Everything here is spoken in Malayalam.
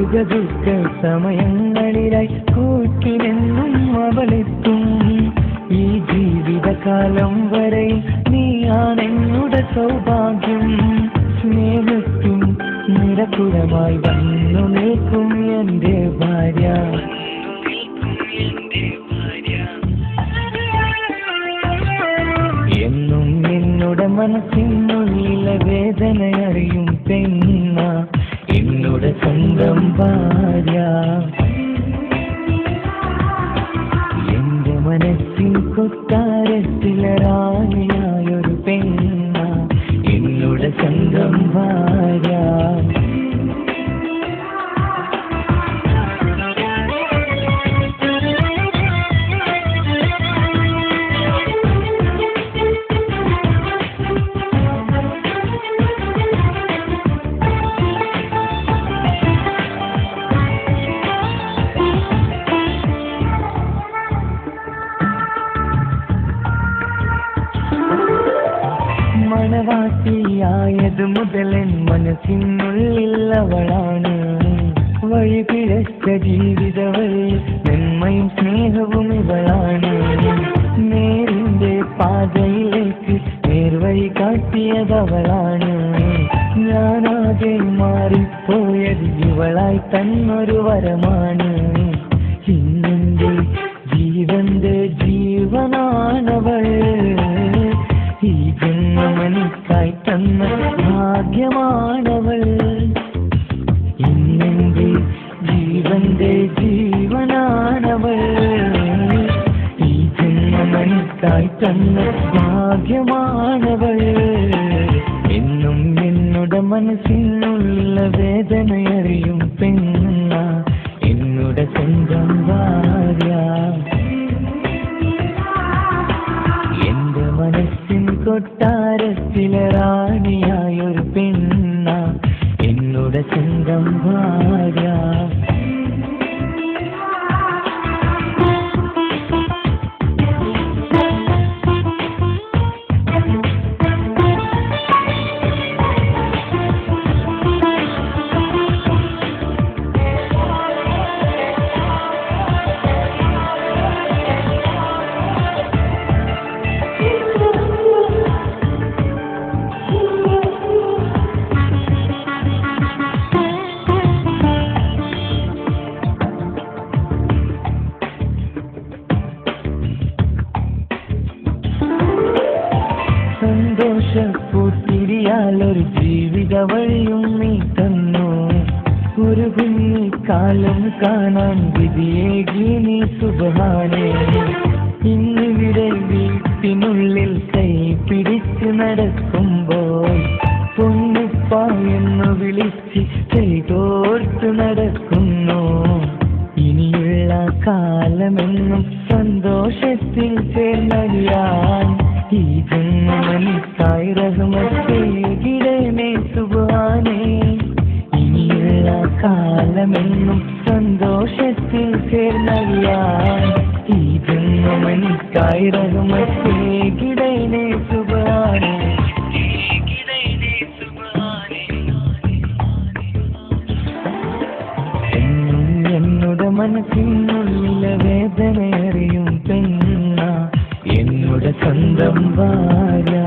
സുഖദുഃഖ സമയങ്ങളിലായി കൂട്ടിനെന്നും അവളെത്തും. ഈ ജീവിതകാലം വരെ നീയാണെന്നുടെ സൗഭാഗ്യം. സ്നേഹത്തിൻ നിരക്കുരമായി വന്നു നിൽക്കും എന്റെ ഭാര്യ. എന്നും എന്നോട് മനസ്സിനുള്ളിലെ വേദനയറിയും പെണ്ണ എന്നോട് സ്വന്തം ഭാര്യ. എന്റെ മനസ്സിൻ കൊട്ടാരത്തിലെ റാണിയായൊരു പെണ്ണ എന്നോട് സ്വന്തം ഭാര്യ. മണവാട്ടിയായത് മുതലൻ മനസ്സിനുള്ളിൽ അവളാണ്. വഴി പിഴച്ച ജീവിതവൾ നന്മയും സ്നേഹവും ഇവളാണ്. നേരിന്റെ പാതയിലേക്ക് നേർവഴി കാട്ടിയതവളാണ്. ഞാനാകെ മാറിപ്പോയത് ഇവളായി തന്നൊരു വരമാണ്. ഇന്നെന്റെ ജീവന്റെ ജീവനാണവൾ. ഈ ജന്മമനിക്കായി തന്ന ഭാഗ്യമാണവൾ. ഇന്നെന്റെ ജീവന്റെ ജീവനാണവൾ. ഈ ജന്മമനിക്കായി തന്ന ഭാഗ്യമാണവൾ. എന്നും എന്നോട് മനസ്സിനുള്ള വേദനയറിയും പെണ്ണ എന്നോട് സ്വന്തം ഭാര്യ. എന്റെ മനസ്സിൻ കൊട്ടാരത്തിലെ റാണിയായൊരു പെണ്ണ എന്നോട് സ്വന്തം ഭാര്യ. സന്തോഷപ്പൂത്തിരിയാലൊരു ജീവിത വഴിയും നീ തന്നു. ഒരു കുഞ്ഞിക്കാലം കാണാൻ വിധിയേകി നീ സുബ്ഹാനേ. ഇന്നിവിടെ വീട്ടിനുള്ളിൽ കൈ പിടിച്ചു നടക്കുമ്പോൾ പൊന്നുപ്പ എന്ന് വിളിച്ച് കൈകോർത്ത് നടക്കുന്നു. ഇനിയുള്ള കാലമെന്നും സന്തോഷത്തിൽ ചേർന്നറിയാൻ ഈ ജന്മമനിക്കായി റഹ്മത്തേകിടണേ സുബ്ഹാനേ. ഇനിയുള്ള കാലമെന്നും സന്തോഷത്തിൽ ചേർന്നറിയാൻ ഈ ജന്മമനിക്കായി റഹ്മത്തേകിടണേ സുബ്ഹാനേ. എന്നും എന്നോട് മനസ്സിനുള്ളിലെ വേദനയറിയും പെണ്ണ എന്നോട് സ്വന്തം ഭാര്യ.